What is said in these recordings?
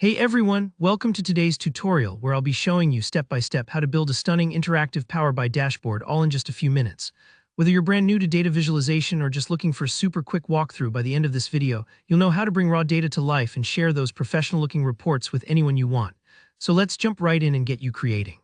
Hey everyone, welcome to today's tutorial where I'll be showing you step by step how to build a stunning interactive Power BI dashboard all in just a few minutes. Whether you're brand new to data visualization or just looking for a super quick walkthrough, by the end of this video, you'll know how to bring raw data to life and share those professional looking reports with anyone you want. So let's jump right in and get you creating.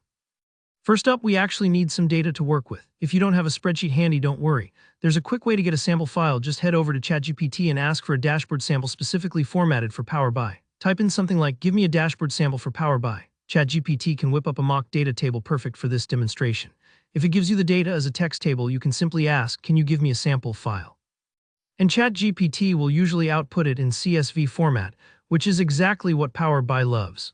First up, we actually need some data to work with. If you don't have a spreadsheet handy, don't worry. There's a quick way to get a sample file. Just head over to ChatGPT and ask for a dashboard sample specifically formatted for Power BI. Type in something like, "Give me a dashboard sample for Power BI." ChatGPT can whip up a mock data table perfect for this demonstration. If it gives you the data as a text table, you can simply ask, "Can you give me a sample file?" And ChatGPT will usually output it in CSV format, which is exactly what Power BI loves.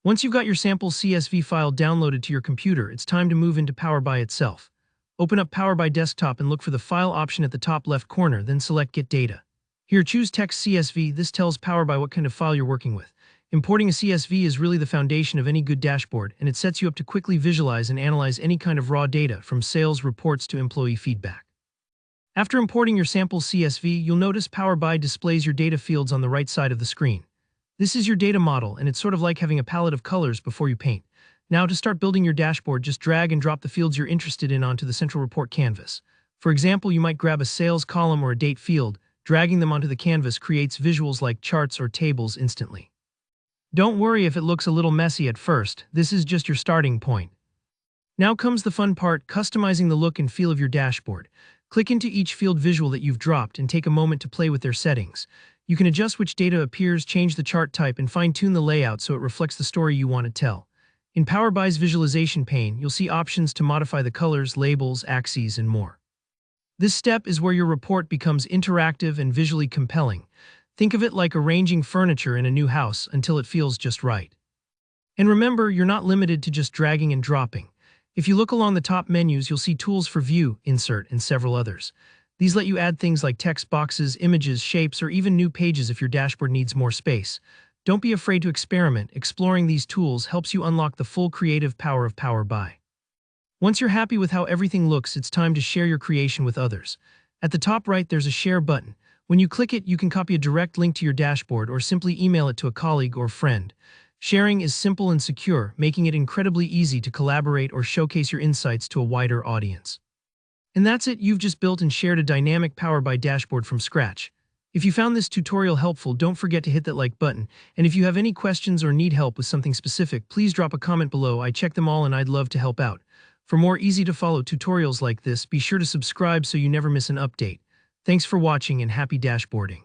Once you've got your sample CSV file downloaded to your computer, it's time to move into Power BI itself. Open up Power BI Desktop and look for the File option at the top left corner, then select Get Data. Here, choose Text CSV. This tells Power BI what kind of file you're working with. Importing a CSV is really the foundation of any good dashboard, and it sets you up to quickly visualize and analyze any kind of raw data, from sales reports to employee feedback. After importing your sample CSV, you'll notice Power BI displays your data fields on the right side of the screen. This is your data model, and it's sort of like having a palette of colors before you paint. Now, to start building your dashboard, just drag and drop the fields you're interested in onto the central report canvas. For example, you might grab a sales column or a date field. Dragging them onto the canvas creates visuals like charts or tables instantly. Don't worry if it looks a little messy at first. This is just your starting point. Now comes the fun part, customizing the look and feel of your dashboard. Click into each field visual that you've dropped and take a moment to play with their settings. You can adjust which data appears, change the chart type, and fine-tune the layout so it reflects the story you want to tell. In Power BI's visualization pane, you'll see options to modify the colors, labels, axes, and more. This step is where your report becomes interactive and visually compelling. Think of it like arranging furniture in a new house until it feels just right. And remember, you're not limited to just dragging and dropping. If you look along the top menus, you'll see tools for View, Insert, and several others. These let you add things like text boxes, images, shapes, or even new pages if your dashboard needs more space. Don't be afraid to experiment. Exploring these tools helps you unlock the full creative power of Power BI. Once you're happy with how everything looks, it's time to share your creation with others. At the top right, there's a Share button. When you click it, you can copy a direct link to your dashboard or simply email it to a colleague or friend. Sharing is simple and secure, making it incredibly easy to collaborate or showcase your insights to a wider audience. And that's it, you've just built and shared a dynamic Power BI dashboard from scratch. If you found this tutorial helpful, don't forget to hit that like button. And if you have any questions or need help with something specific, please drop a comment below. I check them all and I'd love to help out. For more easy-to-follow tutorials like this, be sure to subscribe so you never miss an update. Thanks for watching and happy dashboarding.